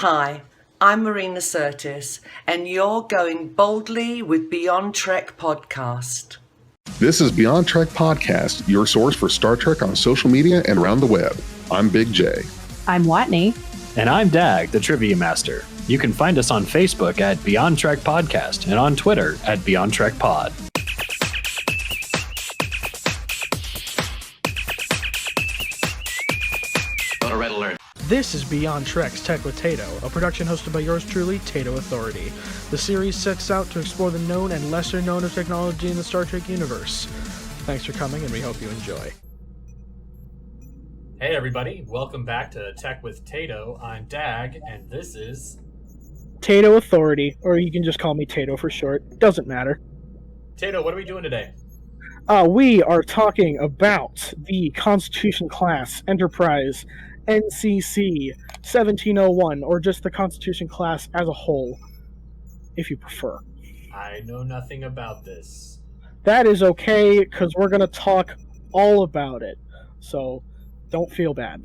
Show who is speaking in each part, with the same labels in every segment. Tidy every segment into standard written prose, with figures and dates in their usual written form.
Speaker 1: Hi, I'm Marina Sirtis, and you're going boldly with Beyond Trek podcast.
Speaker 2: This is Beyond Trek Podcast, your source for Star Trek on social media and around the web. I'm Big J.
Speaker 3: I'm Watney.
Speaker 4: And I'm Dag, the Trivia Master. You can find us on Facebook at Beyond Trek Podcast and on Twitter at Beyond Trek Pod.
Speaker 5: Red alert.
Speaker 6: This is Beyond Trek's Tech with Tato, a production hosted by yours truly, Tato Authority. The series sets out to explore the known and lesser known of technology in the Star Trek universe. Thanks for coming, and we hope you enjoy.
Speaker 7: Hey everybody, welcome back to Tech with Tato. I'm Dag, and this is...
Speaker 6: Tato Authority, or you can just call me Tato for short. Doesn't matter.
Speaker 7: Tato, what are we doing today?
Speaker 6: We are talking about the Constitution class Enterprise NCC 1701, or just the Constitution class as a whole, if you prefer.
Speaker 7: I know nothing about this.
Speaker 6: That is okay, because we're going to talk all about it, so don't feel bad.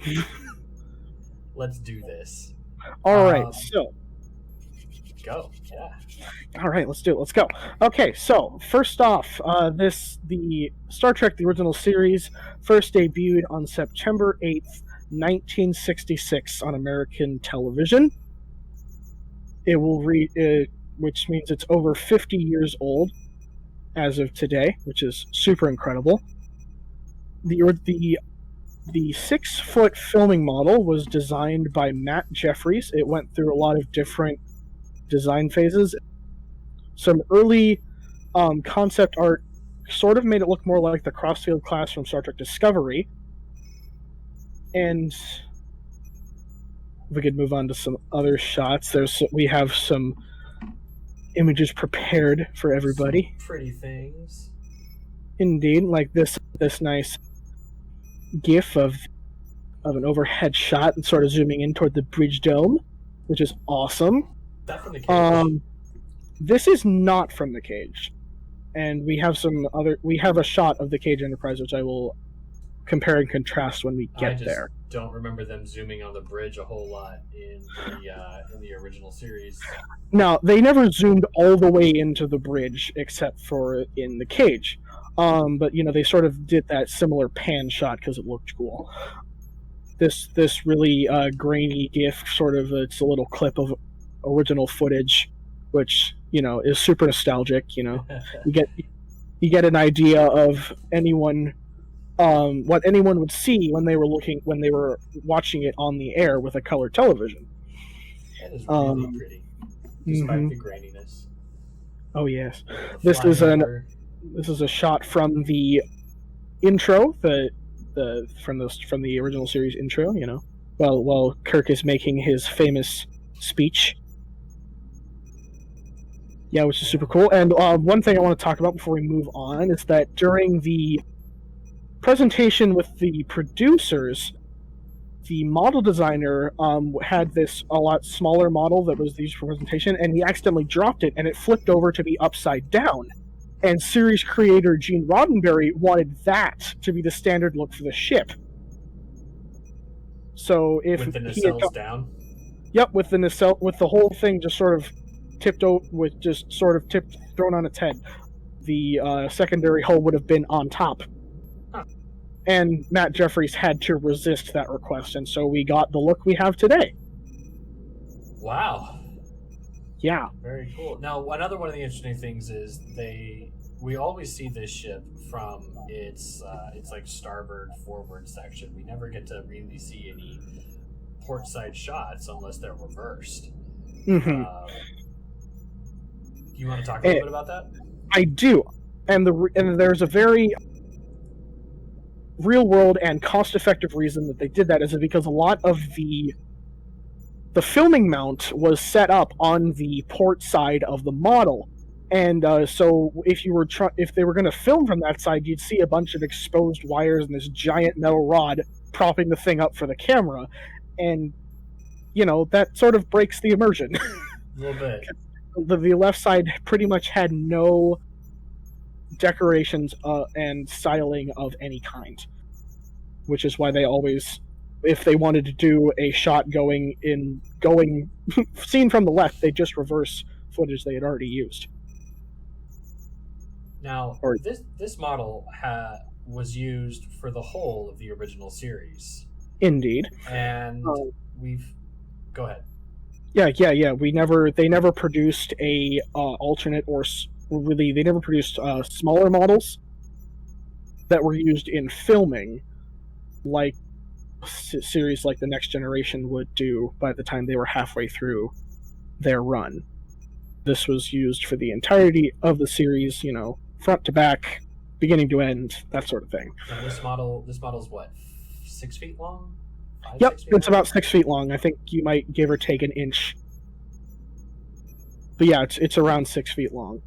Speaker 7: Let's do this.
Speaker 6: Alright, so...
Speaker 7: Go, yeah.
Speaker 6: Alright, let's do it, let's go. Okay, so, first off, the Star Trek, the original series, first debuted on September 8th, 1966 on American television. It will which means it's over 50 years old as of today, which is super incredible. The 6-foot filming model was designed by Matt Jeffries. It went through a lot of different design phases. Some early concept art sort of made it look more like the Crossfield class from Star Trek Discovery. And we could move on to some other shots. We have some images prepared for everybody.
Speaker 7: Some pretty things.
Speaker 6: Indeed, like this nice GIF of an overhead shot and sort of zooming in toward the bridge dome, which is awesome.
Speaker 7: That from the cage?
Speaker 6: This is not from the cage, and we have a shot of the Cage Enterprise, which I will compare and contrast when we get there.
Speaker 7: I don't remember them zooming on the bridge a whole lot in the original series.
Speaker 6: Now, they never zoomed all the way into the bridge except for in the cage. But they sort of did that similar pan shot because it looked cool. This really grainy GIF, sort of, it's a little clip of original footage, which is super nostalgic. You get an idea of what anyone would see when they were watching it on the air with a color television.
Speaker 7: That is really pretty, despite the graininess.
Speaker 6: Oh yes, this is a shot from the intro, from the original series intro. While Kirk is making his famous speech. Yeah, which is super cool. And one thing I want to talk about before we move on is that during the presentation with the producers, the model designer had this a lot smaller model that was used for presentation, and he accidentally dropped it, and it flipped over to be upside down. And series creator Gene Roddenberry wanted that to be the standard look for the ship. So if
Speaker 7: with the nacelles down?
Speaker 6: Yep, with the whole thing just sort of thrown on its head. The secondary hull would have been on top.
Speaker 7: Huh.
Speaker 6: And Matt Jeffries had to resist that request, and so we got the look we have today.
Speaker 7: Wow.
Speaker 6: Yeah.
Speaker 7: Very cool. Now, another one of the interesting things is we always see this ship from its like starboard forward section. We never get to really see any port side shots unless they're reversed.
Speaker 6: Mm-hmm.
Speaker 7: You want to talk a little bit about that?
Speaker 6: I do, and there's a very real-world and cost-effective reason that they did that is because a lot of the filming mount was set up on the port side of the model, and so if they were going to film from that side, you'd see a bunch of exposed wires and this giant metal rod propping the thing up for the camera, and that sort of breaks the immersion.
Speaker 7: A little bit.
Speaker 6: The left side pretty much had no decorations and styling of any kind, which is why they always if they wanted to do a shot going seen from the left, they just reverse footage they had already used.
Speaker 7: Now,
Speaker 6: Or-
Speaker 7: this model was used for the whole of the original series,
Speaker 6: Indeed.
Speaker 7: and
Speaker 6: Oh.
Speaker 7: we've. Go ahead.
Speaker 6: Yeah. They never produced a alternate they never produced smaller models that were used in filming, like series like the Next Generation would do by the time they were halfway through their run. This was used for the entirety of the series, front to back, beginning to end, that sort of thing.
Speaker 7: Now, this model's what, 6 feet long? 5,
Speaker 6: Yep,
Speaker 7: 6 feet
Speaker 6: it's
Speaker 7: long?
Speaker 6: about 6 feet long. I think you might give or take an inch. But yeah, it's around 6 feet long.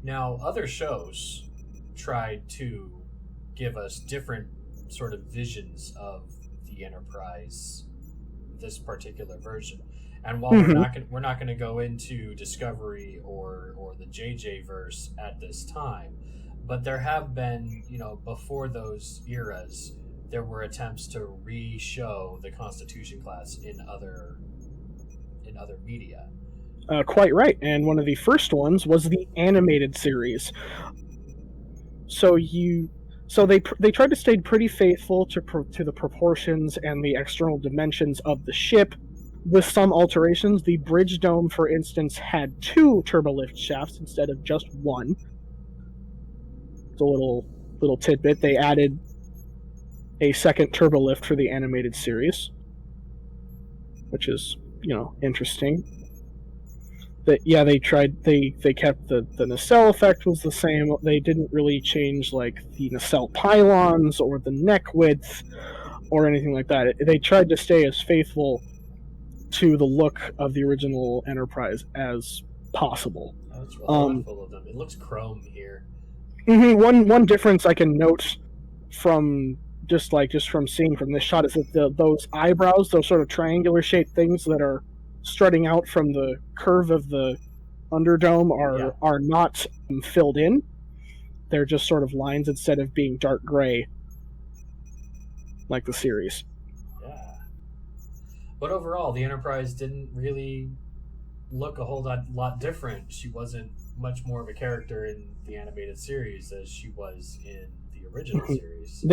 Speaker 7: Now, other shows tried to give us different sort of visions of the Enterprise, this particular version. And while we're not going to go into Discovery or the JJ verse at this time, but there have been, before those eras, there were attempts to re-show the Constitution class in other media.
Speaker 6: Quite right, and one of the first ones was the animated series. So they tried to stay pretty faithful to the proportions and the external dimensions of the ship, with some alterations. The bridge dome, for instance, had 2 turbolift shafts instead of just 1. It's a little tidbit. They added a second turbolift for the animated series, which is interesting. They kept the nacelle effect was the same. They didn't really change like the nacelle pylons or the neck width or anything like that. They tried to stay as faithful to the look of the original Enterprise as possible.
Speaker 7: That's really thoughtful of them. It looks chrome here.
Speaker 6: One difference I can note from just from seeing from this shot is that those eyebrows, those sort of triangular shaped things that are strutting out from the curve of the underdome are not filled in. They're just sort of lines instead of being dark gray like the series.
Speaker 7: Yeah. But overall, the Enterprise didn't really look a whole lot different. She wasn't much more of a character in the animated series as she was in the original series.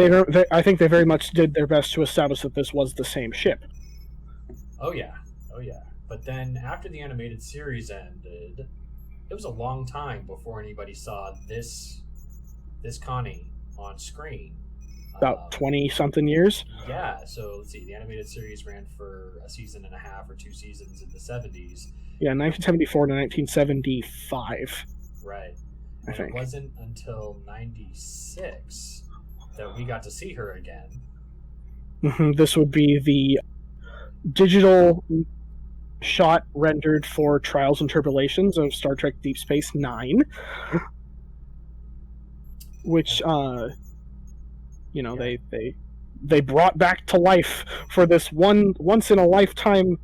Speaker 6: I think they very much did their best to establish that this was the same ship.
Speaker 7: Oh yeah. But then after the animated series ended, it was a long time before anybody saw this Connie on screen.
Speaker 6: About 20-something years.
Speaker 7: Yeah, so let's see. The animated series ran for a season and a half or 2 seasons in the 70s.
Speaker 6: Yeah, 1974 to 1975.
Speaker 7: Right.
Speaker 6: I
Speaker 7: And
Speaker 6: think.
Speaker 7: it wasn't until 96 that we got to see her again.
Speaker 6: This would be the digital shot rendered for Trials and Tribulations of Star Trek Deep Space Nine, which they brought back to life for this once in a lifetime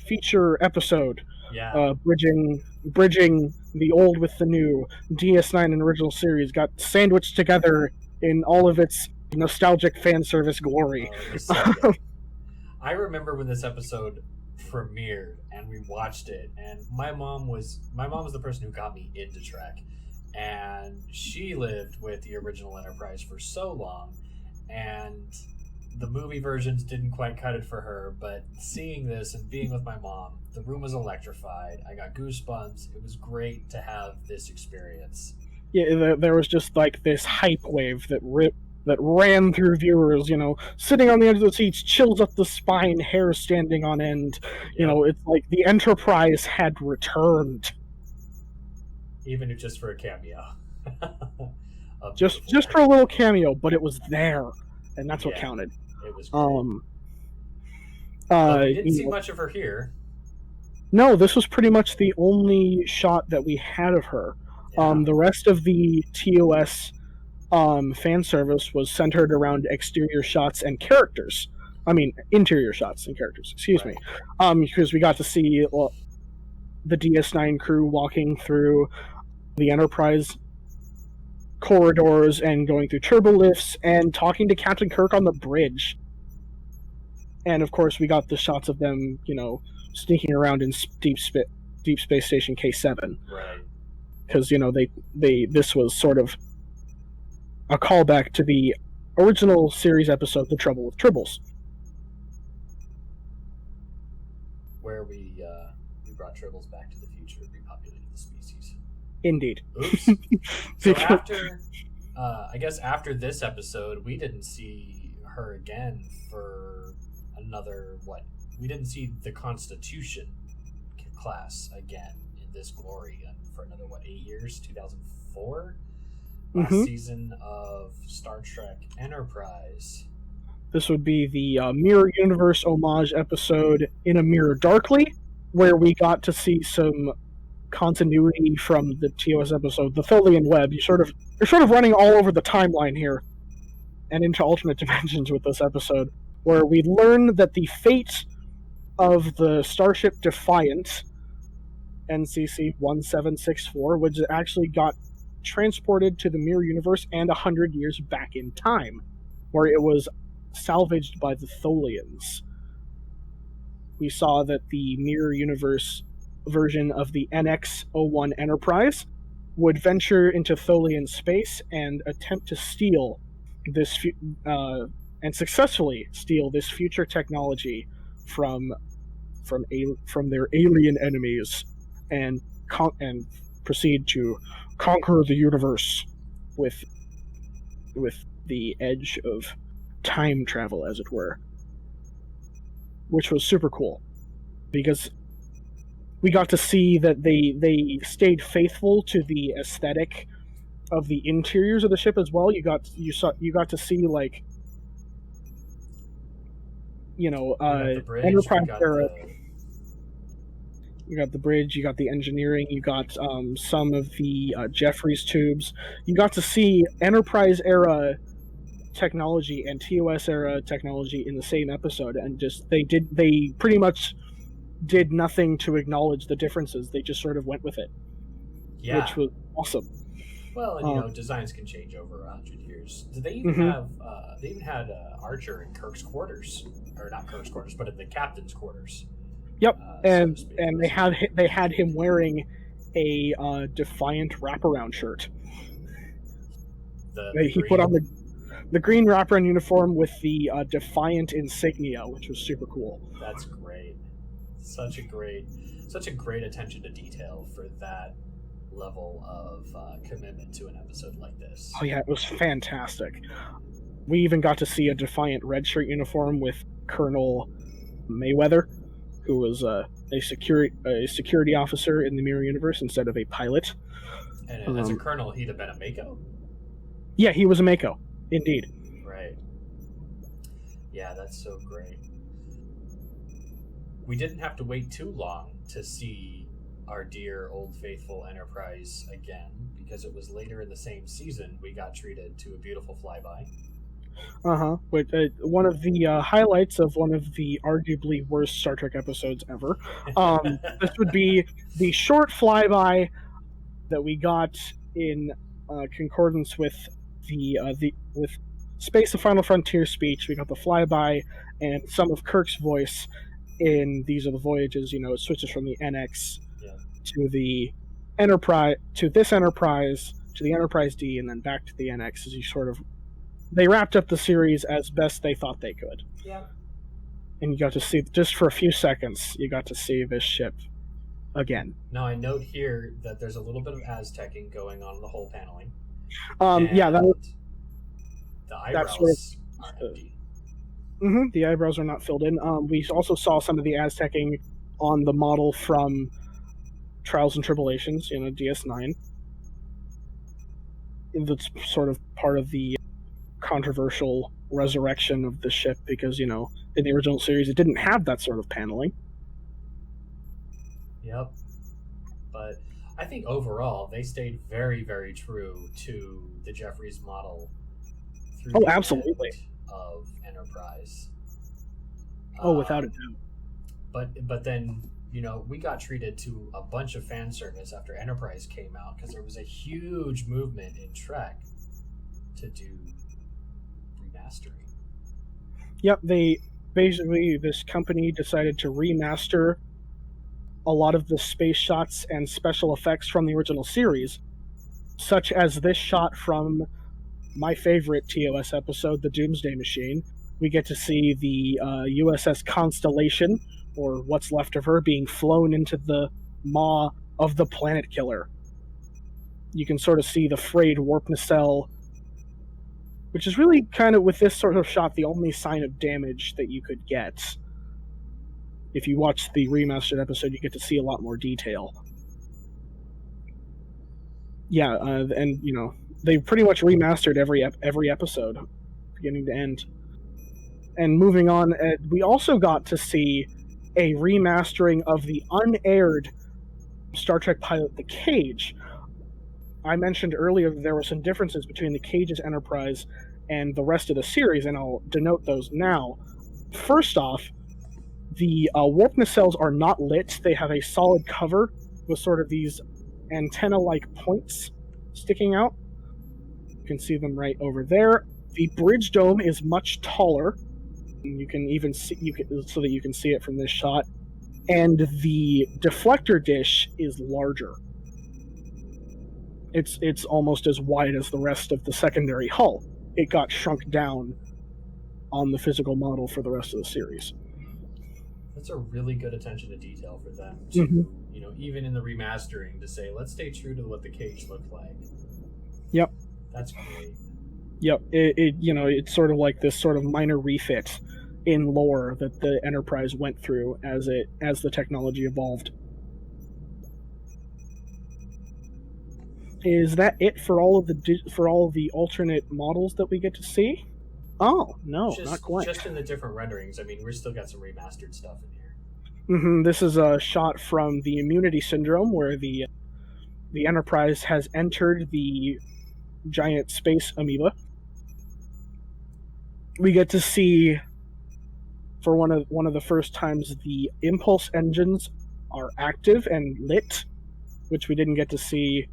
Speaker 6: feature episode,
Speaker 7: Yeah.
Speaker 6: bridging the old with the new. DS9 and original series got sandwiched together in all of its nostalgic fan service glory.
Speaker 7: It was so good. I remember when this episode premiered and we watched it, and my mom was the person who got me into Trek, and she lived with the original Enterprise for so long, and the movie versions didn't quite cut it for her. But seeing this and being with my mom, the room was electrified. I got goosebumps. It was great to have this experience.
Speaker 6: Yeah, there was just like this hype wave that ran through viewers, sitting on the edge of the seats, chills up the spine, hair standing on end. It's like the Enterprise had returned.
Speaker 7: Even if just for a cameo.
Speaker 6: Just for a little cameo, but it was there, and that's what
Speaker 7: Yeah.
Speaker 6: counted.
Speaker 7: It was great.
Speaker 6: But
Speaker 7: we didn't see much of her here.
Speaker 6: No, this was pretty much the only shot that we had of her.
Speaker 7: Yeah.
Speaker 6: The rest of the TOS fan service was centered around exterior shots and characters. I mean, interior shots and characters. Excuse me. Because we got to see the DS9 crew walking through the Enterprise corridors and going through turbolifts and talking to Captain Kirk on the bridge. And of course, we got the shots of them, sneaking around in Deep Space Station K7,
Speaker 7: Right.
Speaker 6: because this was sort of a callback to the original series episode, "The Trouble with Tribbles."
Speaker 7: Where we brought Tribbles back to the future, repopulated the species.
Speaker 6: Indeed.
Speaker 7: Oops. So I guess after this episode, we didn't see her again for another, we didn't see the Constitution class again in this glory for another, 8 years? 2004? Last season of Star Trek Enterprise.
Speaker 6: This would be the Mirror Universe homage episode, In a Mirror Darkly, where we got to see some continuity from the TOS episode, The Tholian Web. You're sort of running all over the timeline here and into alternate dimensions with this episode, where we learn that the fate of the Starship Defiant, NCC 1764, which actually got transported to the Mirror Universe and 100 years back in time, where it was salvaged by the Tholians. We saw that the Mirror Universe version of the NX-01 Enterprise would venture into Tholian space and attempt to steal this and successfully steal this future technology from their alien enemies, and proceed to conquer the universe with the edge of time travel, as it were, which was super cool because we got to see that they stayed faithful to the aesthetic of the interiors of the ship as well. You got to see Enterprise era. You got the bridge, you got the engineering, you got some of the Jeffries tubes. You got to see Enterprise era technology and TOS era technology in the same episode, and they pretty much did nothing to acknowledge the differences. They just sort of went with it, which was awesome.
Speaker 7: Well, and designs can change over 100 years. Did they even have? They even had Archer in Kirk's quarters, or not Kirk's quarters, but in the captain's quarters.
Speaker 6: Yep, and they had him wearing a Defiant wraparound shirt. He put on the green wraparound uniform with the Defiant insignia, which was super cool.
Speaker 7: That's great. Such a great attention to detail for that level of commitment to an episode like this.
Speaker 6: Oh yeah, it was fantastic. We even got to see a Defiant red shirt uniform with Colonel Mayweather, who was a security officer in the Mirror Universe instead of a pilot.
Speaker 7: And as a colonel, he'd have been a Mako.
Speaker 6: Yeah, he was a Mako, indeed.
Speaker 7: Right. Yeah, that's so great. We didn't have to wait too long to see our dear old faithful Enterprise again, because it was later in the same season we got treated to a beautiful flyby.
Speaker 6: One of the highlights of one of the arguably worst Star Trek episodes ever. This would be the short flyby that we got in concordance with with Space: The Final Frontier speech. We got the flyby and some of Kirk's voice in These Are the Voyages. It switches from the NX to the Enterprise, to this Enterprise, to the Enterprise D, and then back to the NX as they wrapped up the series as best they thought they could.
Speaker 7: Yeah.
Speaker 6: And you got to see, just for a few seconds, you got to see this ship again.
Speaker 7: Now, I note here that there's a little bit of Aztecing going on in the whole paneling.
Speaker 6: The
Speaker 7: eyebrows are empty.
Speaker 6: The eyebrows are not filled in. We also saw some of the Aztecing on the model from Trials and Tribulations, DS9. That's sort of part of the controversial resurrection of the ship because, in the original series, it didn't have that sort of paneling.
Speaker 7: Yep. But I think overall, they stayed very, very true to the Jeffries model through the
Speaker 6: absolutely.
Speaker 7: end of Enterprise.
Speaker 6: Without a doubt.
Speaker 7: But then, we got treated to a bunch of fan service after Enterprise came out because there was a huge movement in Trek to do remastering.
Speaker 6: Yep, they basically this company decided to remaster a lot of the space shots and special effects from the original series, such as this shot from my favorite TOS episode, The Doomsday Machine. We get to see the USS Constellation, or what's left of her, being flown into the maw of the Planet Killer. You can sort of see the frayed warp nacelle, which is really kind of, with this sort of shot, the only sign of damage that you could get. If you watch the remastered episode, you get to see a lot more detail. Yeah, and you know, they pretty much remastered every episode, beginning to end. And moving on, we also got to see a remastering of the unaired Star Trek pilot, The Cage. I mentioned earlier that there were some differences between The Cage's Enterprise and the rest of the series, and I'll denote those now. First off, the warp nacelles are not lit. They have a solid cover with sort of these antenna-like points sticking out. You can see them right over there. The bridge dome is much taller. You can even see, so that you can see it from this shot. And the deflector dish is larger. It's almost as wide as the rest of the secondary hull. It got shrunk down on the physical model for the rest of the series.
Speaker 7: That's a really good attention to detail for them to, you know, even in the remastering, to say, let's stay true to what the Cage looked like.
Speaker 6: Yep.
Speaker 7: That's great.
Speaker 6: Yep. It's sort of like this sort of minor refit in lore that the Enterprise went through as the technology evolved. Is that it for all of the alternate models that we get to see? Oh, no, not quite.
Speaker 7: Just in the different renderings. I mean, we're still got some remastered stuff in here.
Speaker 6: This is a shot from the Immunity Syndrome, where the Enterprise has entered the giant space amoeba. We get to see, for one of the first times, the impulse engines are active and lit, which we didn't get to see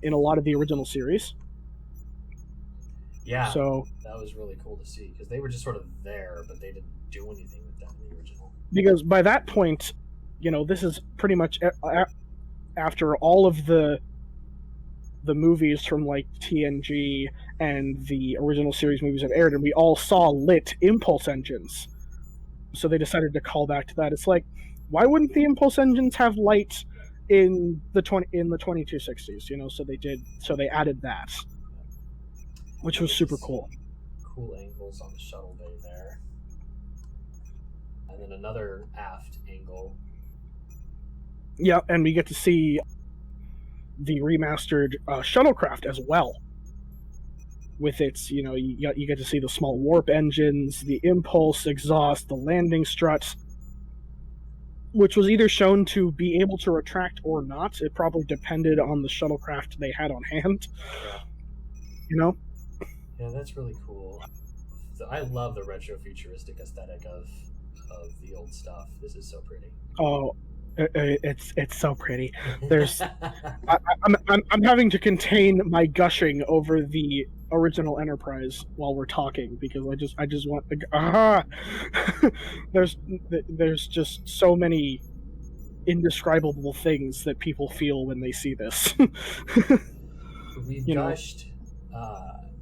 Speaker 6: in a lot of the original series.
Speaker 7: Yeah,
Speaker 6: so
Speaker 7: that was really cool to see, because they were just sort of there, but they didn't do anything with them in the original.
Speaker 6: Because by that point, you know, this is pretty much after all of the movies from like TNG and the original series movies have aired, and we all saw lit impulse engines. So they decided to call back to that. It's like, why wouldn't the impulse engines have light in the 2260s? You know, so they did. So they added that, which was super cool.
Speaker 7: Cool angles on the shuttle bay there, and then another aft angle.
Speaker 6: Yeah, and we get to see the remastered shuttlecraft as well. With its, you know, you get to see the small warp engines, the impulse exhaust, the landing struts, which was either shown to be able to retract or not. It probably depended on the shuttlecraft they had on hand.
Speaker 7: Yeah.
Speaker 6: You know?
Speaker 7: Yeah, that's really cool. I love the retro-futuristic aesthetic of the old stuff. This is so pretty.
Speaker 6: Oh, it's so pretty. There's, I'm having to contain my gushing over the original Enterprise while we're talking, because I just want there's just so many indescribable things that people feel when they see this.
Speaker 7: We've gushed.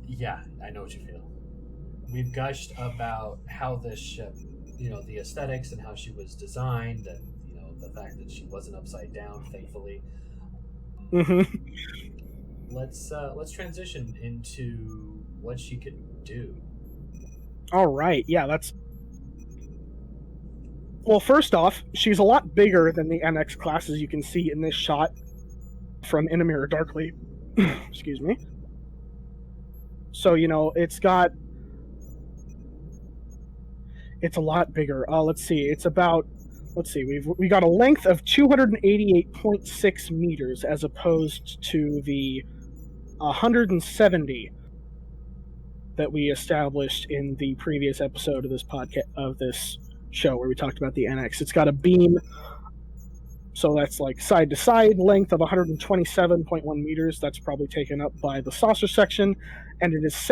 Speaker 7: Yeah, I know what you feel. We've gushed about how this ship, you know, the aesthetics and how she was designed, and you know, the fact that she wasn't upside down, thankfully. Let's transition into what she can do.
Speaker 6: All right, yeah, that's. Well, first off, she's a lot bigger than the NX class, as you can see in this shot from In a Mirror Darkly. Excuse me. So, you know, it's a lot bigger. Let's see, we got a length of 288.6 meters as opposed to the 170 that we established in the previous episode of this podcast, of this show, where we talked about the NX. It's got a beam, so that's like side to side length of 127.1 meters. That's probably taken up by the saucer section, and it is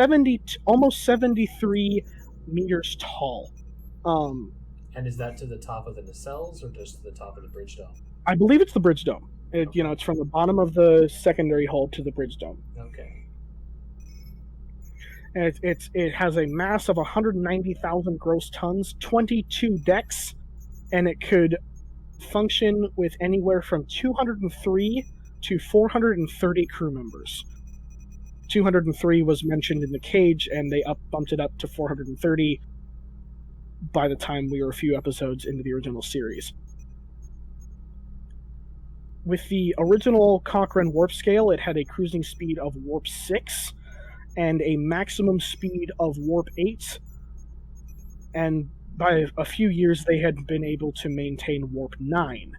Speaker 6: almost 73 meters tall.
Speaker 7: And is that to the top of the nacelles or just to the top of the bridge dome?
Speaker 6: I believe it's the bridge dome. It's from the bottom of the secondary hull to the bridge dome.
Speaker 7: Okay.
Speaker 6: And it has a mass of 190,000 gross tons, 22 decks, and it could function with anywhere from 203 to 430 crew members. 203 was mentioned in the cage, and they bumped it up to 430 by the time we were a few episodes into the original series. With the original Cochrane warp scale, it had a cruising speed of warp 6 and a maximum speed of warp 8, and by a few years they had been able to maintain warp 9,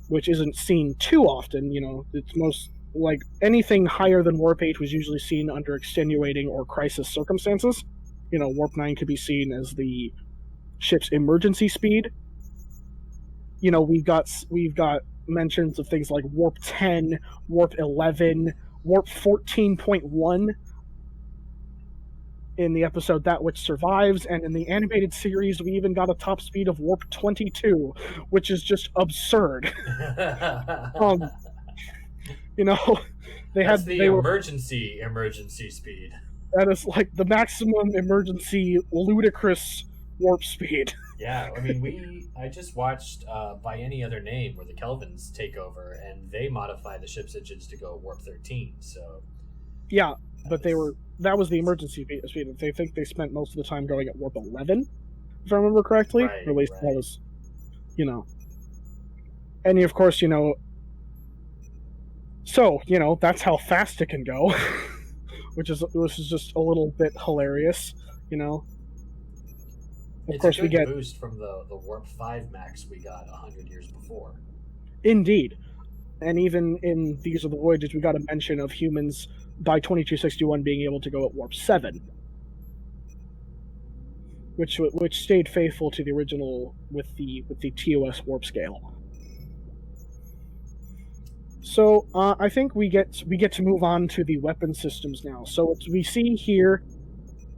Speaker 6: which isn't seen too often. It's most like anything higher than warp 8 was usually seen under extenuating or crisis circumstances. Warp 9 could be seen as the ship's emergency speed. We've got mentions of things like warp 10, warp 11, warp 14.1 in the episode That Which Survives, and in the animated series we even got a top speed of warp 22, which is just absurd.
Speaker 7: That's the emergency speed.
Speaker 6: That is like the maximum emergency ludicrous warp speed.
Speaker 7: Yeah, I mean, I just watched By Any Other Name, where the Kelvins take over, and they modify the ship's engines to go warp 13. So
Speaker 6: yeah, but that was the emergency speed. They think they spent most of the time going at warp 11, if I remember correctly.
Speaker 7: Right,
Speaker 6: or at least that was, and of course, so that's how fast it can go. which is just a little bit hilarious, Of course,
Speaker 7: we get a boost from the warp 5 max we got 100 years before.
Speaker 6: Indeed, and even in These Are the Voyages, we got a mention of humans by 2261 being able to go at warp 7, which stayed faithful to the original with the TOS warp scale. So I think we get to move on to the weapon systems now. So we see here,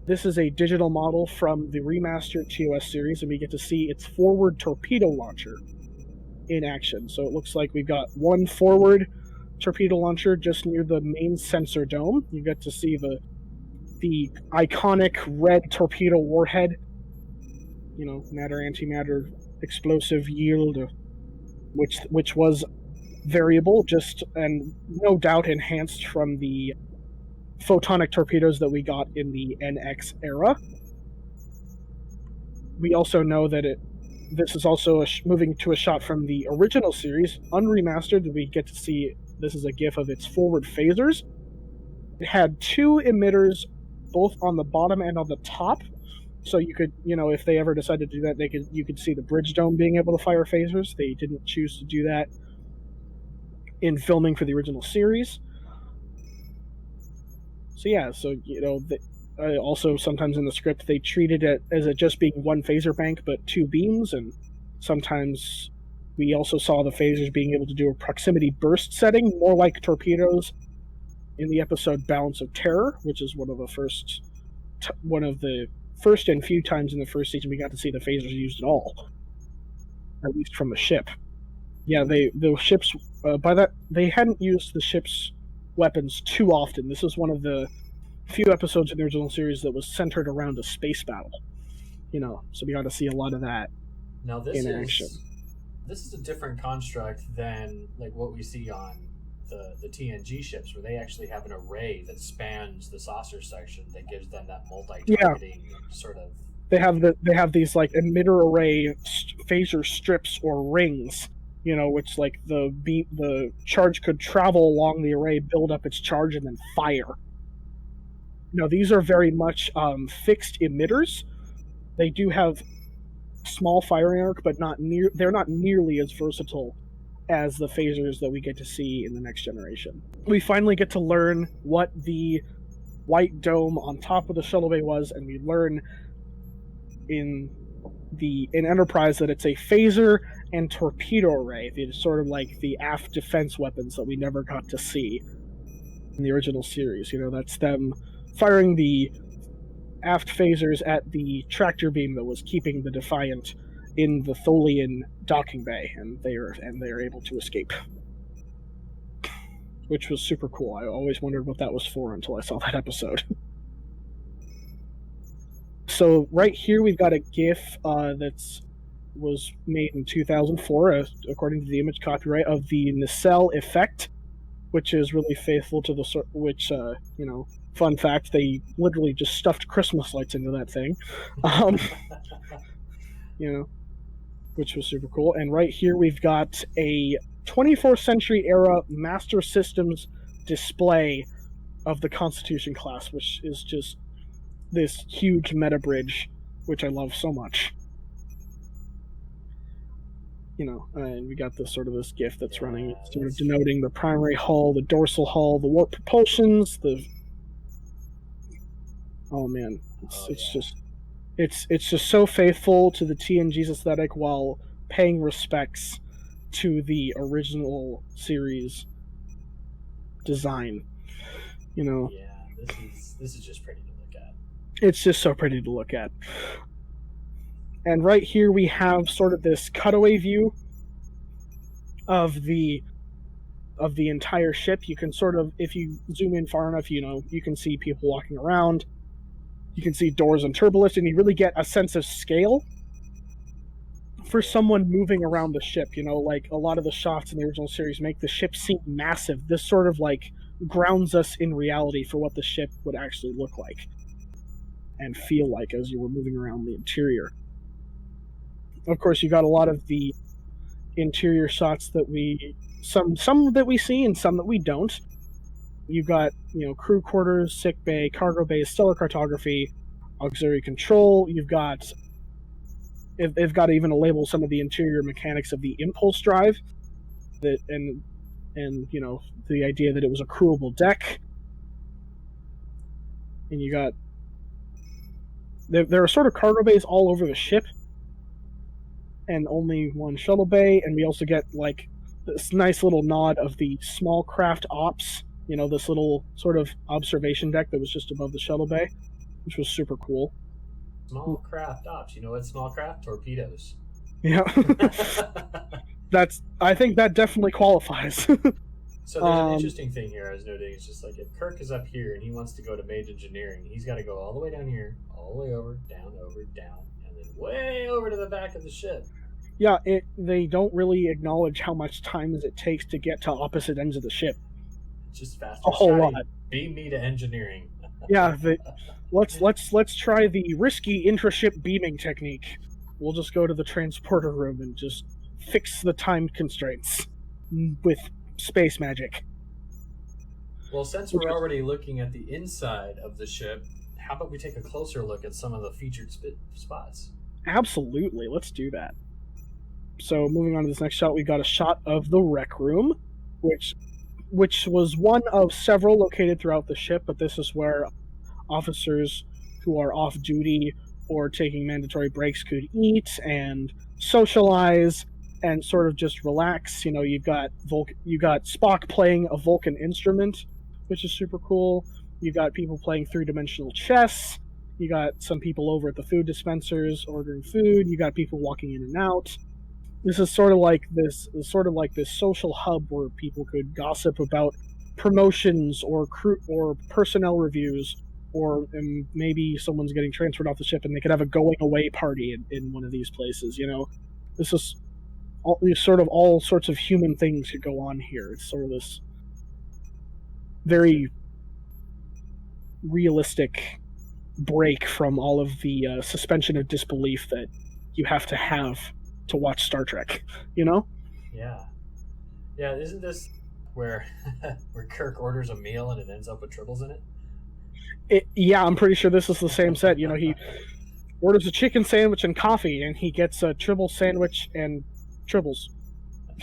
Speaker 6: this is a digital model from the remastered TOS series, and we get to see its forward torpedo launcher in action. So it looks like we've got one forward torpedo launcher just near the main sensor dome. You get to see the iconic red torpedo warhead, matter antimatter explosive yield, which was variable, and no doubt enhanced from the photonic torpedoes that we got in the NX era. We also know that this is also moving to a shot from the original series, unremastered. We get to see, this is a GIF of its forward phasers. It had two emitters, both on the bottom and on the top, so you could, if they ever decided to do that, you could see the bridge dome being able to fire phasers. They didn't choose to do that in filming for the original series. So yeah, also sometimes in the script they treated it as it just being one phaser bank but two beams, and sometimes we also saw the phasers being able to do a proximity burst setting, more like torpedoes in the episode Balance of Terror, which is one of the first and few times in the first season we got to see the phasers used at all, at least from the ship. Yeah, the ships, they hadn't used the ship's weapons too often. This is one of the few episodes in the original series that was centered around a space battle. So we got to see a lot of that in action.
Speaker 7: This is a different construct than like what we see on the TNG ships, where they actually have an array that spans the saucer section that gives them that multi-targeting sort of.
Speaker 6: They have these like emitter array phaser strips or rings, which like the charge could travel along the array, build up its charge, and then fire. These are very much fixed emitters. They do have small firing arc, but they're not nearly as versatile as the phasers that we get to see in the Next Generation. We finally get to learn what the white dome on top of the shuttle bay was, and we learn in Enterprise that it's a phaser and torpedo array. It's sort of like the aft defense weapons that we never got to see in the original series. That's them firing the aft phasers at the tractor beam that was keeping the Defiant in the Tholian docking bay, and they are able to escape, which was super cool. I always wondered what that was for until I saw that episode. So right here we've got a GIF was made in 2004, according to the image copyright, of the nacelle effect, which is really faithful to the fun fact, they literally just stuffed Christmas lights into that thing. Which was super cool. And right here we've got a 24th century era Master Systems display of the Constitution class, which is just this huge meta bridge, which I love so much. And we got this GIF that's running, sort of denoting the primary hull, the dorsal hull, the warp propulsions, oh man, it's just so faithful to the TNG's aesthetic while paying respects to the original series design.
Speaker 7: Yeah, this is just pretty to look at.
Speaker 6: It's just so pretty to look at. And right here we have sort of this cutaway view of the entire ship. You can sort of, if you zoom in far enough, you can see people walking around. You can see doors and turbolift, and you really get a sense of scale for someone moving around the ship. Like a lot of the shots in the original series make the ship seem massive. This sort of grounds us in reality for what the ship would actually look like and feel like as you were moving around the interior. Of course, you got a lot of the interior shots that some that we see and some that we don't. You've got, crew quarters, sick bay, cargo bay, stellar cartography, auxiliary control. They've got to even label some of the interior mechanics of the impulse drive, and the idea that it was a crewable deck. And you got there are sort of cargo bays all over the ship, and only one shuttle bay. And we also get this nice little nod of the small craft ops. This little sort of observation deck that was just above the shuttle bay, which was super cool.
Speaker 7: Small craft ops. You know what small craft? Torpedoes.
Speaker 6: Yeah. I think that definitely qualifies.
Speaker 7: So there's an interesting thing here I was noting. It's just if Kirk is up here and he wants to go to main engineering, he's got to go all the way down here, all the way over, down, and then way over to the back of the ship.
Speaker 6: Yeah, they don't really acknowledge how much time it takes to get to opposite ends of the ship.
Speaker 7: Just faster.
Speaker 6: A whole lot.
Speaker 7: Beam me to engineering.
Speaker 6: Yeah, let's try the risky intra-ship beaming technique. We'll just go to the transporter room and just fix the time constraints with space magic.
Speaker 7: Well, since we're already looking at the inside of the ship, how about we take a closer look at some of the featured spots?
Speaker 6: Absolutely, let's do that. So moving on to this next shot, we got a shot of the rec room, which was one of several located throughout the ship, but this is where officers who are off duty or taking mandatory breaks could eat and socialize and sort of just relax. You've got Spock playing a Vulcan instrument, which is super cool. You got people playing three-dimensional chess. You got some people over at the food dispensers ordering food. You got people walking in and out. This is sort of like this social hub where people could gossip about promotions or crew or personnel reviews, or maybe someone's getting transferred off the ship and they could have a going away party in one of these places. This is all sorts of human things could go on here. It's sort of this very realistic break from all of the suspension of disbelief that you have to watch Star Trek,
Speaker 7: Yeah. Isn't this where Kirk orders a meal and it ends up with tribbles in it?
Speaker 6: Yeah, I'm pretty sure this is the same set. He orders a chicken sandwich and coffee, and he gets a tribble sandwich and tribbles.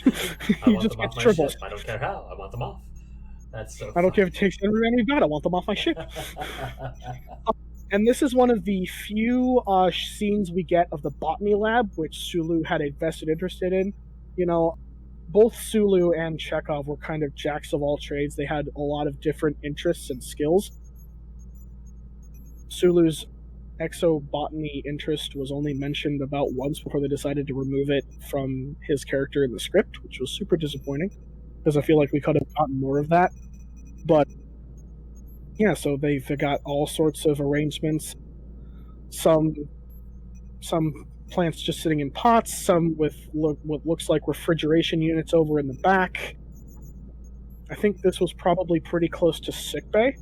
Speaker 7: He just gets tribbles. Ship. I don't care how. I want them off. That's so.
Speaker 6: I don't care if it takes any bad. I want them off my ship. And this is one of the few scenes we get of the botany lab, which Sulu had a vested interest in. Both Sulu and Chekhov were kind of jacks of all trades. They had a lot of different interests and skills. Sulu's exobotany interest was only mentioned about once before they decided to remove it from his character in the script, which was super disappointing, because I feel like we could have gotten more of that. But yeah, so they've got all sorts of arrangements. Some plants just sitting in pots, some with what looks like refrigeration units over in the back. I think this was probably pretty close to sickbay,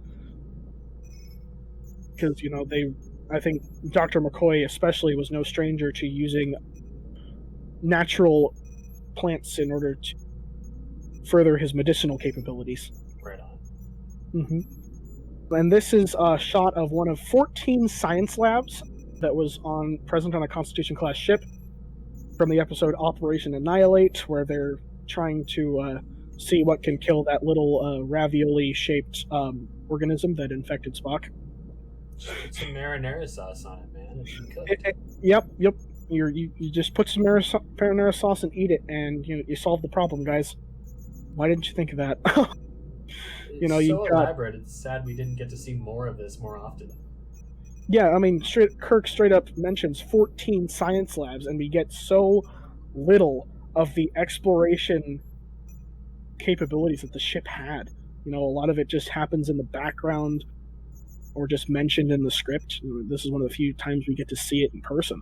Speaker 6: because I think Dr. McCoy especially was no stranger to using natural plants in order to further his medicinal capabilities.
Speaker 7: Right on.
Speaker 6: Mm-hmm. And this is a shot of one of 14 science labs that was present on a Constitution-class ship from the episode Operation Annihilate, where they're trying to see what can kill that little ravioli-shaped organism that infected Spock.
Speaker 7: Put some marinara sauce on it, man. If you could.
Speaker 6: Yep. You just put some marinara sauce and eat it, and you solve the problem, guys. Why didn't you think of that?
Speaker 7: It's so elaborate. It's sad we didn't get to see more of this more often.
Speaker 6: Yeah, I mean, Kirk straight up mentions 14 science labs, and we get so little of the exploration capabilities that the ship had. A lot of it just happens in the background or just mentioned in the script. This is one of the few times we get to see it in person.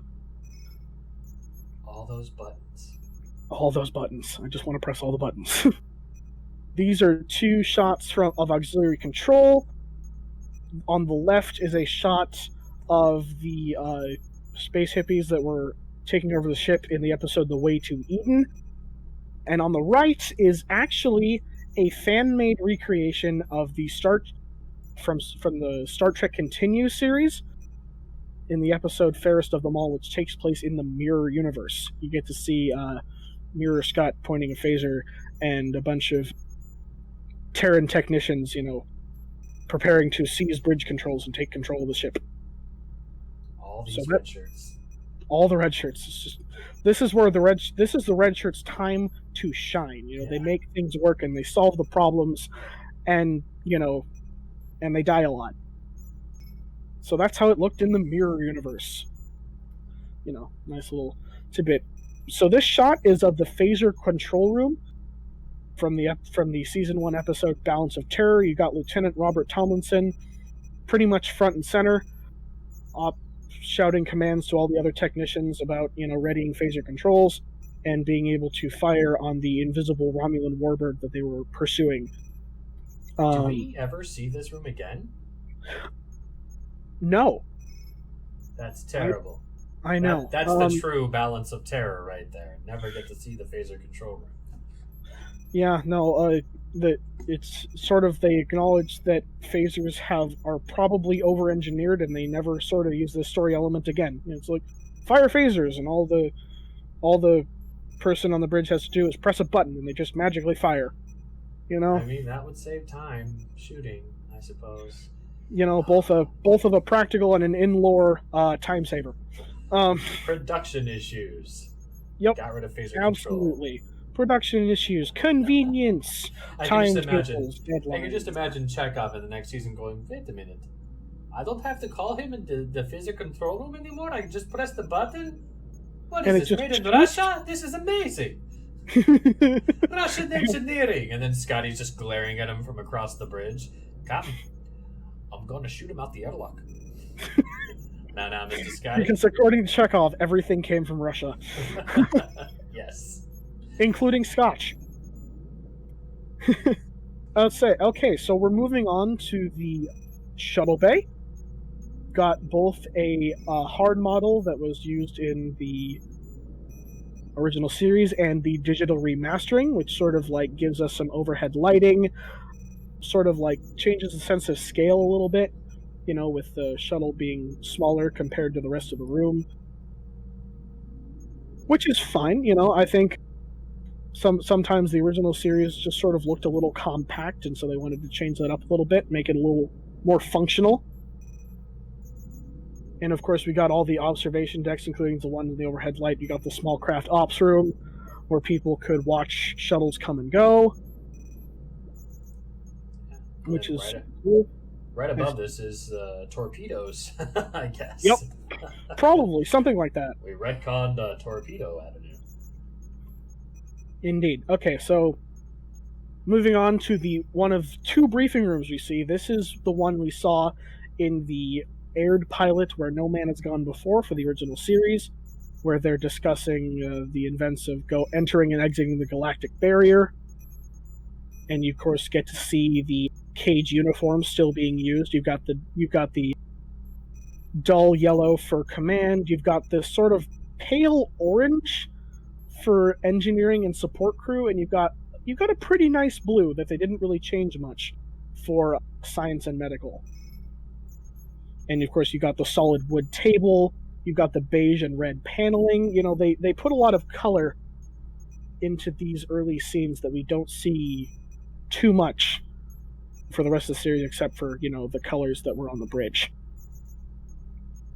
Speaker 7: All those buttons.
Speaker 6: All those buttons. I just want to press all the buttons. These are two shots of auxiliary control. On the left is a shot of the space hippies that were taking over the ship in the episode The Way to Eden. And on the right is actually a fan-made recreation of the from the Star Trek Continue series in the episode Fairest of Them All, which takes place in the Mirror Universe. You get to see Mirror Scott pointing a phaser and a bunch of Terran technicians, preparing to seize bridge controls and take control of the ship.
Speaker 7: All these red shirts.
Speaker 6: All the red shirts. This is the red shirts' time to shine. They make things work and they solve the problems, and and they die a lot. So that's how it looked in the Mirror Universe. Nice little tidbit. So this shot is of the phaser control room from the season 1 episode Balance of Terror. You got Lieutenant Robert Tomlinson pretty much front and center, shouting commands to all the other technicians about readying phaser controls and being able to fire on the invisible Romulan warbird that they were pursuing.
Speaker 7: Do we ever see this room again?
Speaker 6: No.
Speaker 7: That's terrible.
Speaker 6: I know.
Speaker 7: That's the true Balance of Terror right there. Never get to see the phaser control room.
Speaker 6: Yeah, no, it's sort of, they acknowledge that phasers are probably over-engineered, and they never sort of use this story element again. It's like, fire phasers, and all the person on the bridge has to do is press a button, and they just magically fire.
Speaker 7: I mean, that would save time shooting, I suppose.
Speaker 6: Both of a practical and an in-lore time saver.
Speaker 7: Production issues.
Speaker 6: Yep.
Speaker 7: Got rid of phaser
Speaker 6: Absolutely.
Speaker 7: control.
Speaker 6: Production issues, convenience, time tables, deadlines.
Speaker 7: I can just imagine Chekhov in the next season going, wait a minute, I don't have to call him in the phaser control room anymore? I can just press the button? What is this, made in Russia? This is amazing. Russian engineering. And then Scotty's just glaring at him from across the bridge. Captain, I'm going to shoot him out the airlock. Now, Mr. Scotty.
Speaker 6: Because according to Chekhov, everything came from Russia.
Speaker 7: Yes.
Speaker 6: Including Scotch. Let's say, okay, so we're moving on to the shuttle bay. Got both a hard model that was used in the original series and the digital remastering, which sort of gives us some overhead lighting, sort of changes the sense of scale a little bit, with the shuttle being smaller compared to the rest of the room. Which is fine, I think sometimes the original series just sort of looked a little compact, and so they wanted to change that up a little bit, make it a little more functional. And of course, we got all the observation decks, including the one with the overhead light. You got the small craft ops room, where people could watch shuttles come and go, which is cool.
Speaker 7: right above this is torpedoes, I guess.
Speaker 6: Yep. Probably something like that.
Speaker 7: We retconned Torpedo Avenue.
Speaker 6: Indeed. Okay, so moving on to the one of two briefing rooms we see. This is the one we saw in the aired pilot Where No Man Has Gone Before for the original series, where they're discussing the events of entering and exiting the galactic barrier. And you, of course, get to see the cage uniforms still being used. You've got the dull yellow for command. You've got this sort of pale orange for engineering and support crew, and you've got a pretty nice blue that they didn't really change much for science and medical. And of course, you got the solid wood table. You've got the beige and red paneling. You know, they put a lot of color into these early scenes that we don't see too much for the rest of the series, except for, you know, the colors that were on the bridge.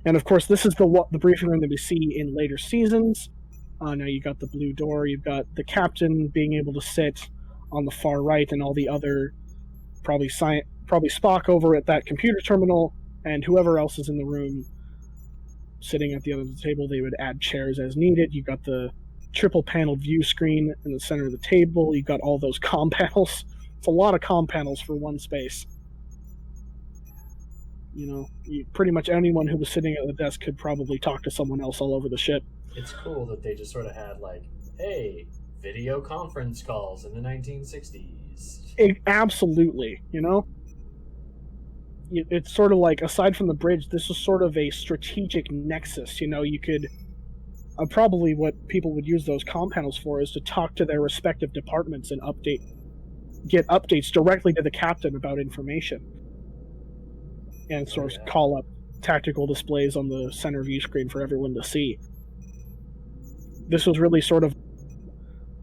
Speaker 6: And of course, this is the briefing room that we see in later seasons. Now you got the blue door, you've got the captain being able to sit on the far right, and all the other, probably Spock over at that computer terminal, and whoever else is in the room sitting at the other end of the table. They would add chairs as needed. You've got the triple panel view screen in the center of the table. You've got all those comm panels. It's a lot of comm panels for one space. You know, pretty much anyone who was sitting at the desk could probably talk to someone else all over the ship.
Speaker 7: It's cool that they just sort of had, like, hey, video conference calls in the 1960s.
Speaker 6: Absolutely, you know? It's sort of like, aside from the bridge, this is sort of a strategic nexus. You know, you could... probably what people would use those comm panels for is to talk to their respective departments and get updates directly to the captain about information. And sort of call up tactical displays on the center view screen for everyone to see. This was really sort of,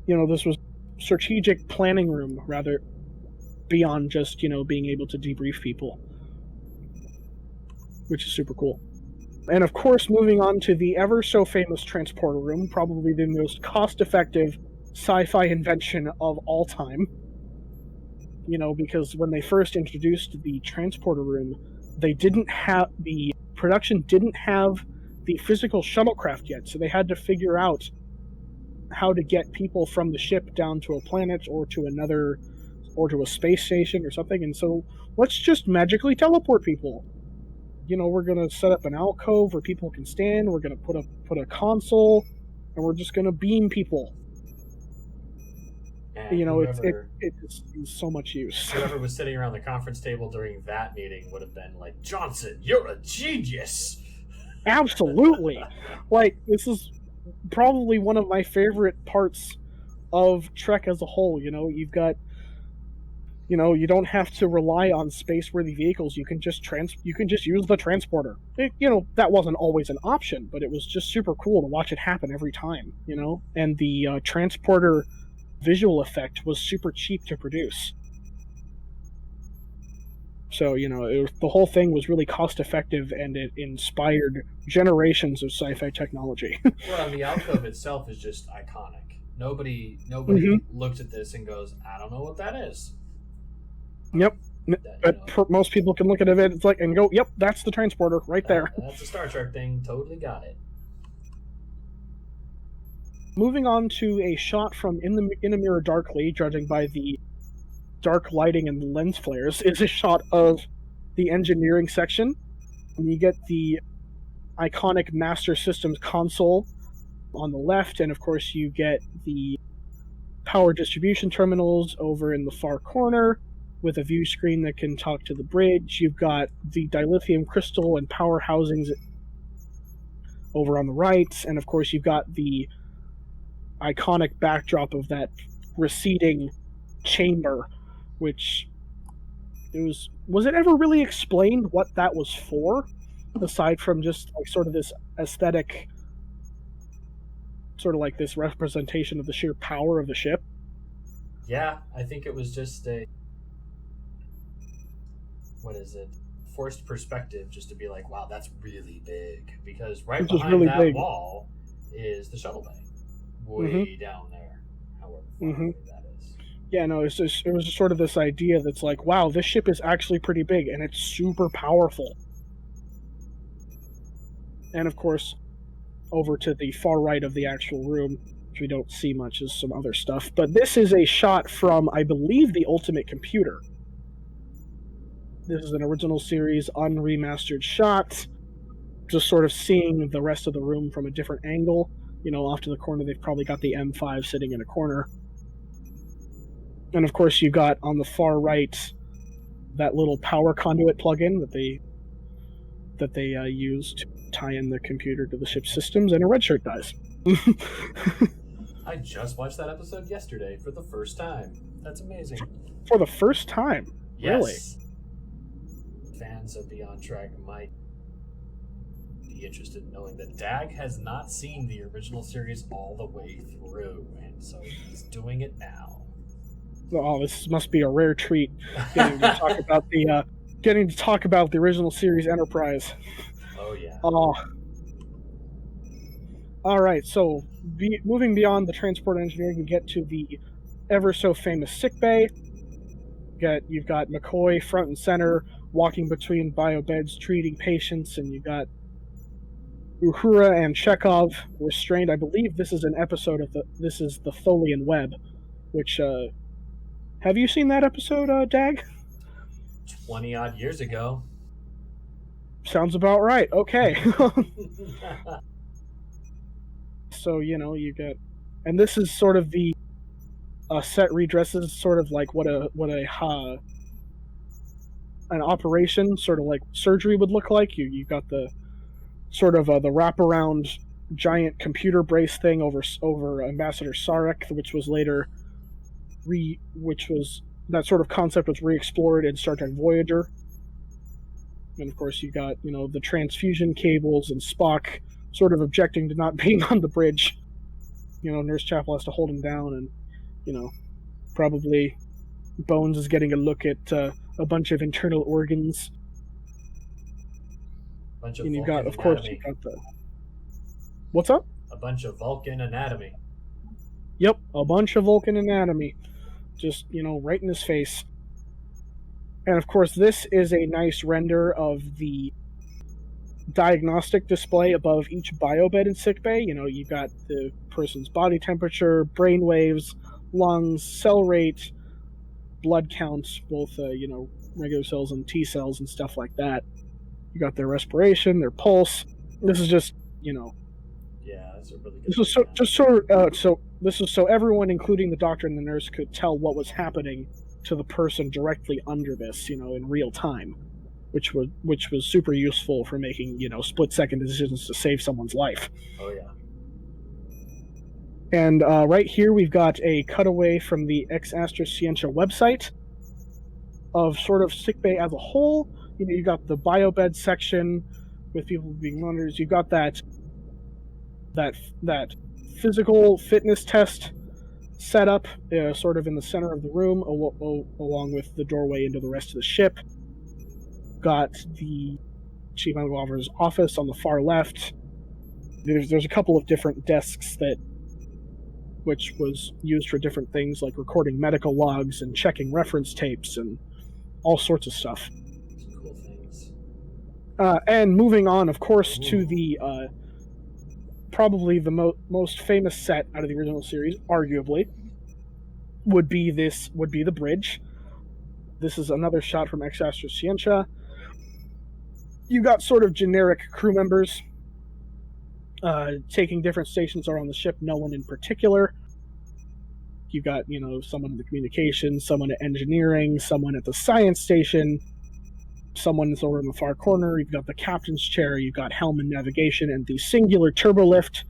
Speaker 6: you know, this was strategic planning room, rather, beyond just, you know, being able to debrief people. Which is super cool. And of course, moving on to the ever so famous transporter room, probably the most cost-effective sci-fi invention of all time. You know, because when they first introduced the transporter room, the production didn't have the physical shuttlecraft yet, so they had to figure out how to get people from the ship down to a planet or to a space station or something, and so let's just magically teleport people. You know, we're going to set up an alcove where people can stand, we're going to put a console, and we're just going to beam people.
Speaker 7: And
Speaker 6: you know,
Speaker 7: whoever,
Speaker 6: it's so much use.
Speaker 7: Whoever was sitting around the conference table during that meeting would have been like, Johnson, you're a genius!
Speaker 6: Absolutely. Like, this is probably one of my favorite parts of Trek as a whole. You know, you've got, you know, you don't have to rely on space-worthy vehicles. You can just use the transporter. You know, that wasn't always an option, but it was just super cool to watch it happen every time, you know? And the transporter visual effect was super cheap to produce. So, you know, the whole thing was really cost-effective, and it inspired generations of sci-fi technology.
Speaker 7: Well, and the alcove itself is just iconic. Nobody looks at this and goes, I don't know what that is.
Speaker 6: Yep. But most people can look at it and go, yep, that's the transporter right there.
Speaker 7: That's a Star Trek thing. Totally got it.
Speaker 6: Moving on to a shot from In a Mirror Darkly, judging by the dark lighting and the lens flares, is a shot of the engineering section. And you get the iconic Master Systems console on the left, and of course you get the power distribution terminals over in the far corner with a view screen that can talk to the bridge. You've got the dilithium crystal and power housings over on the right, and of course you've got the iconic backdrop of that receding chamber, which was it ever really explained what that was for, aside from just like sort of this aesthetic, sort of like this representation of the sheer power of the ship?
Speaker 7: Yeah, I think it was just forced perspective, just to be like, wow, that's really big, because right behind
Speaker 6: really
Speaker 7: that
Speaker 6: big
Speaker 7: wall is the shuttle bay, way down there, however far away that is.
Speaker 6: Yeah, no, it was just sort of this idea that's like, wow, this ship is actually pretty big and it's super powerful. And of course, over to the far right of the actual room, which we don't see much, is some other stuff. But this is a shot from, I believe, the Ultimate Computer. This is an original series, unremastered shot. Just sort of seeing the rest of the room from a different angle. You know, off to the corner, they've probably got the M5 sitting in a corner. And of course, you got on the far right that little power conduit plug-in that they use to tie in the computer to the ship's systems, and a red shirt dies.
Speaker 7: I just watched that episode yesterday for the first time. That's amazing.
Speaker 6: For the first time? Really?
Speaker 7: Yes. Fans of Beyond Trek might be interested in knowing that Dag has not seen the original series all the way through, and so he's doing it now.
Speaker 6: Oh, this must be a rare treat, getting to talk about the original series Enterprise.
Speaker 7: Oh yeah.
Speaker 6: Oh. All right, so moving beyond the transport engineering, you get to the ever so famous sickbay. You've got McCoy front and center, walking between biobeds, treating patients, and you got Uhura and Chekhov restrained. I believe this is an episode of this is the Tholian Web, which have you seen that episode, Dag?
Speaker 7: 20 odd years ago.
Speaker 6: Sounds about right. Okay. So, you know, you get, and this is sort of the set redresses, sort of like what an operation, sort of like surgery would look like. You got the sort of the wraparound giant computer brace thing over Ambassador Sarek, which was later that sort of concept was re-explored in Star Trek Voyager. And of course you got, you know, the transfusion cables and Spock sort of objecting to not being on the bridge. You know, Nurse Chapel has to hold him down, and, you know, probably Bones is getting a look at a bunch of internal organs.
Speaker 7: And you got,
Speaker 6: of course, you got the... What's up?
Speaker 7: A bunch of Vulcan anatomy.
Speaker 6: Yep, a bunch of Vulcan anatomy. Just, you know, right in his face. And of course, this is a nice render of the diagnostic display above each biobed in sickbay. You know, you got the person's body temperature, brain waves, lungs, cell rate, blood counts, both, you know, regular cells and T cells and stuff like that. You got their respiration, their pulse. This is just, you know...
Speaker 7: Yeah, that's a really good...
Speaker 6: This was this was so everyone, including the doctor and the nurse, could tell what was happening to the person directly under this, you know, in real time, which was super useful for making, you know, split-second decisions to save someone's life.
Speaker 7: Oh yeah.
Speaker 6: And right here we've got a cutaway from the Ex Astra Scientia website of sort of sickbay as a whole. You know, you got the biobed section with people being monitors. You got that physical fitness test set up sort of in the center of the room, along with the doorway into the rest of the ship. Got the Chief Medical Officer's office on the far left. There's a couple of different desks which was used for different things, like recording medical logs and checking reference tapes and all sorts of stuff.
Speaker 7: Cool things.
Speaker 6: And moving on, of course, to the probably the most famous set out of the original series, arguably, would be the bridge. This is another shot from Ex Astra Scientia. You got sort of generic crew members taking different stations around the ship, no one in particular. You got, you know, someone in the communications, someone at engineering, someone at the science station, someone that's over in the far corner. You've got the captain's chair, you've got helm and navigation, and the singular turbolift,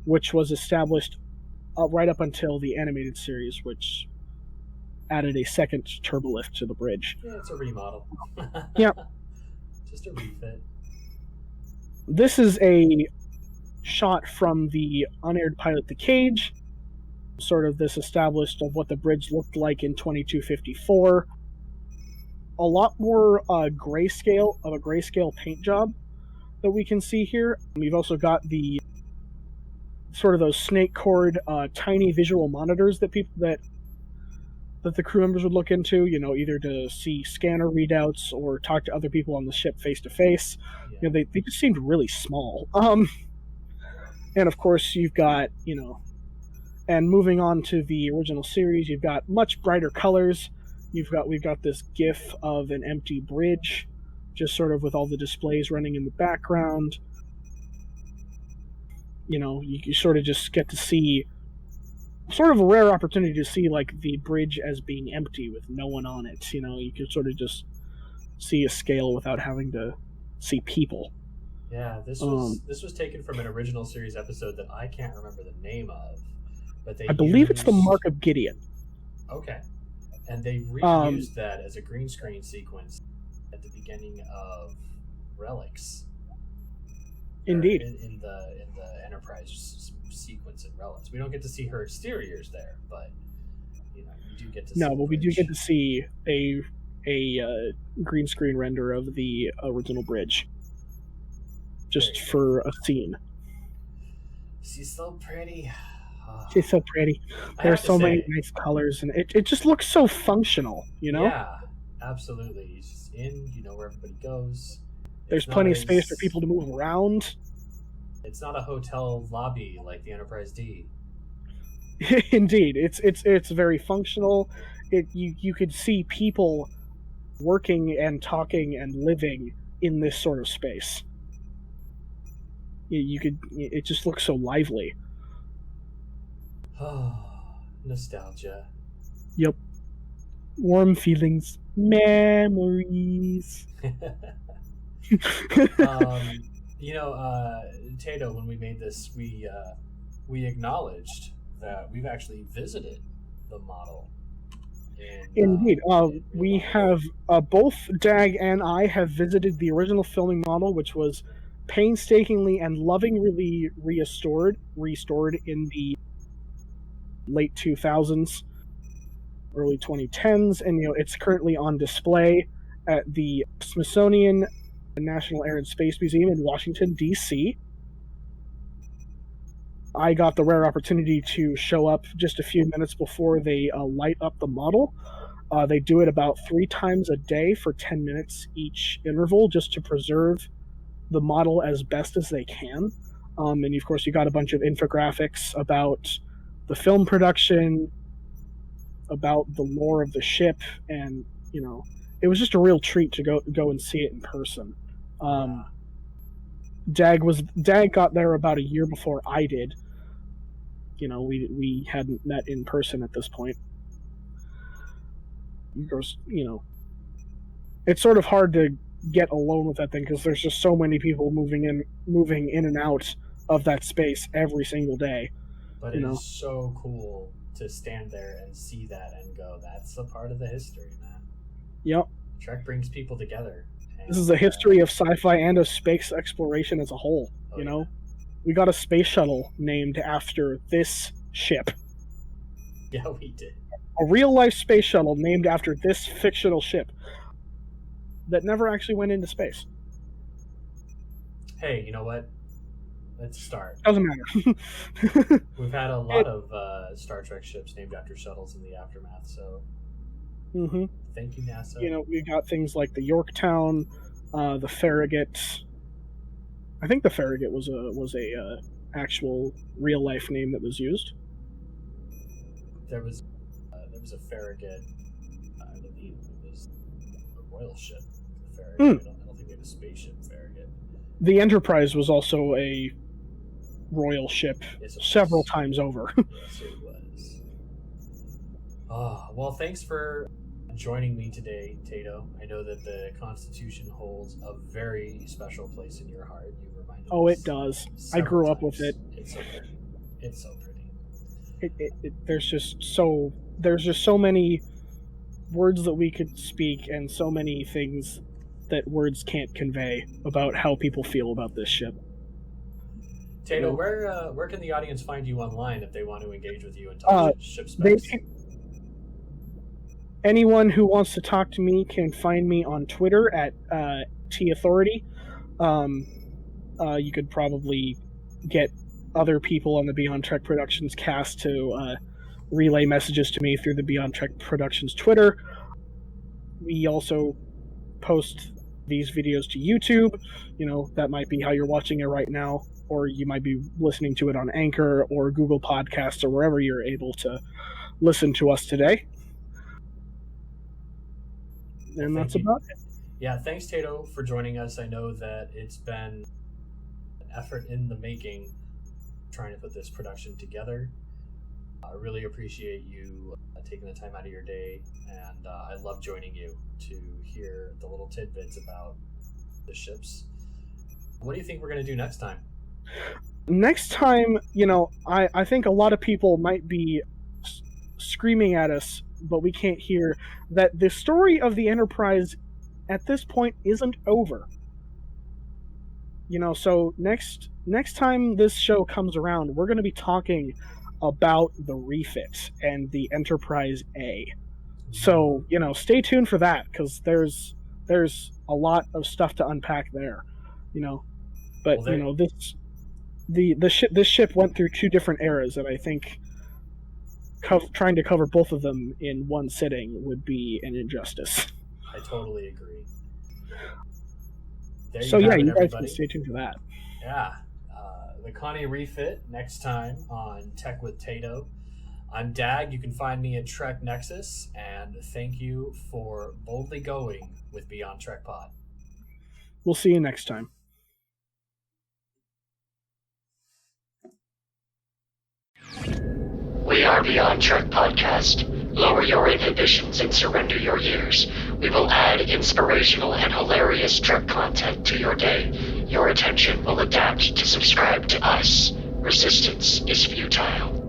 Speaker 6: which was established right up until the animated series, which added a second turbolift to the bridge.
Speaker 7: Yeah, it's a remodel.
Speaker 6: Yeah.
Speaker 7: Just a refit.
Speaker 6: This is a shot from the unaired pilot The Cage, sort of this established of what the bridge looked like in 2254. A lot more grayscale paint job that we can see here. We've also got the sort of those snake cord tiny visual monitors that that the crew members would look into, either to see scanner readouts or talk to other people on the ship face to face. They just seemed really small. And of course you've got, and moving on to the original series, you've got much brighter colors. We've got this GIF of an empty bridge, just sort of with all the displays running in the background. You sort of just get to see sort of a rare opportunity to see like the bridge as being empty with no one on it. You can sort of just see a scale without having to see people.
Speaker 7: Yeah, this was taken from an original series episode that I can't remember the name of, but I
Speaker 6: believe it's the Mark of Gideon.
Speaker 7: Okay, and they reused that as a green screen sequence at the beginning of Relics.
Speaker 6: Indeed,
Speaker 7: in the Enterprise sequence in Relics, we don't get to see her exteriors there, but we do get to.
Speaker 6: No, but we do get to see a green screen render of the original bridge, just for a scene.
Speaker 7: She's so pretty.
Speaker 6: She's so pretty. There's so many nice colors, and it just looks so functional,
Speaker 7: Yeah, absolutely. It's just where everybody goes.
Speaker 6: There's plenty of space for people to move around.
Speaker 7: It's not a hotel lobby like the Enterprise D.
Speaker 6: Indeed, it's very functional. You could see people working and talking and living in this sort of space. It just looks so lively.
Speaker 7: Oh, nostalgia.
Speaker 6: Yep. Warm feelings. Memories.
Speaker 7: Tato, when we made this, we acknowledged that we've actually visited the model.
Speaker 6: Indeed. We have, both Dag and I have visited the original filming model, which was painstakingly and lovingly restored in the late 2000s, early 2010s, and it's currently on display at the Smithsonian National Air and Space Museum in Washington, D.C. I got the rare opportunity to show up just a few minutes before they light up the model. They do it about 3 times a day for 10 minutes each interval, just to preserve the model as best as they can. And of course, you got a bunch of infographics about the film production, about the lore of the ship, and it was just a real treat to go and see it in person. Dag got there about a year before I did. We hadn't met in person at this point. Of course, it's sort of hard to get alone with that thing because there's just so many people moving in and out of that space every single day.
Speaker 7: But it is so cool to stand there and see that and go, that's a part of the history, man.
Speaker 6: Yep.
Speaker 7: Trek brings people together.
Speaker 6: This is a history of sci-fi and of space exploration as a whole. Yeah. We got a space shuttle named after this ship.
Speaker 7: Yeah, we did.
Speaker 6: A real-life space shuttle named after this fictional ship that never actually went into space.
Speaker 7: Hey, you know what? Let's start.
Speaker 6: Doesn't matter.
Speaker 7: We've had a lot of Star Trek ships named after shuttles in the aftermath, so thank you, NASA.
Speaker 6: We got things like the Yorktown, the Farragut. I think the Farragut was a actual real life name that was used.
Speaker 7: There was a Farragut. I believe it was a royal ship. Farragut. I don't think we had a spaceship Farragut.
Speaker 6: The Enterprise was also a royal ship several times over.
Speaker 7: Yes, it was. Oh, well, thanks for joining me today, Tato. I know that the Constitution holds a very special place in your heart. You reminded us.
Speaker 6: Oh, it does. I grew up with it.
Speaker 7: It's so pretty. It's so pretty.
Speaker 6: There's just so many words that we could speak, and so many things that words can't convey about how people feel about this ship.
Speaker 7: Tato, where can the audience find you online if they want to engage with you and talk ship specs?
Speaker 6: Anyone who wants to talk to me can find me on Twitter at TAuthority. You could probably get other people on the Beyond Trek Productions cast to relay messages to me through the Beyond Trek Productions Twitter. We also post these videos to YouTube. That might be how you're watching it right now, or you might be listening to it on Anchor or Google Podcasts or wherever you're able to listen to us today. And that's about it.
Speaker 7: Yeah, thanks, Tato, for joining us. I know that it's been an effort in the making trying to put this production together. I really appreciate you taking the time out of your day, and I love joining you to hear the little tidbits about the ships. What do you think we're going to do next time?
Speaker 6: Next time, I think a lot of people might be screaming at us, but we can't hear that the story of the Enterprise at this point isn't over. So next time this show comes around, we're going to be talking about the refit and the Enterprise A. So, stay tuned for that, because there's a lot of stuff to unpack there, But, this ship went through two different eras, and I think trying to cover both of them in one sitting would be an injustice.
Speaker 7: I totally agree.
Speaker 6: You guys can stay tuned for that.
Speaker 7: Yeah. The Connie refit next time on Tech with Tato. I'm Dag. You can find me at Trek Nexus, and thank you for boldly going with Beyond Trek Pod.
Speaker 6: We'll see you next time.
Speaker 3: We are Beyond Trek Podcast. Lower your inhibitions and surrender your years. We will add inspirational and hilarious Trek content to your day. Your attention will adapt to subscribe to us. Resistance is futile.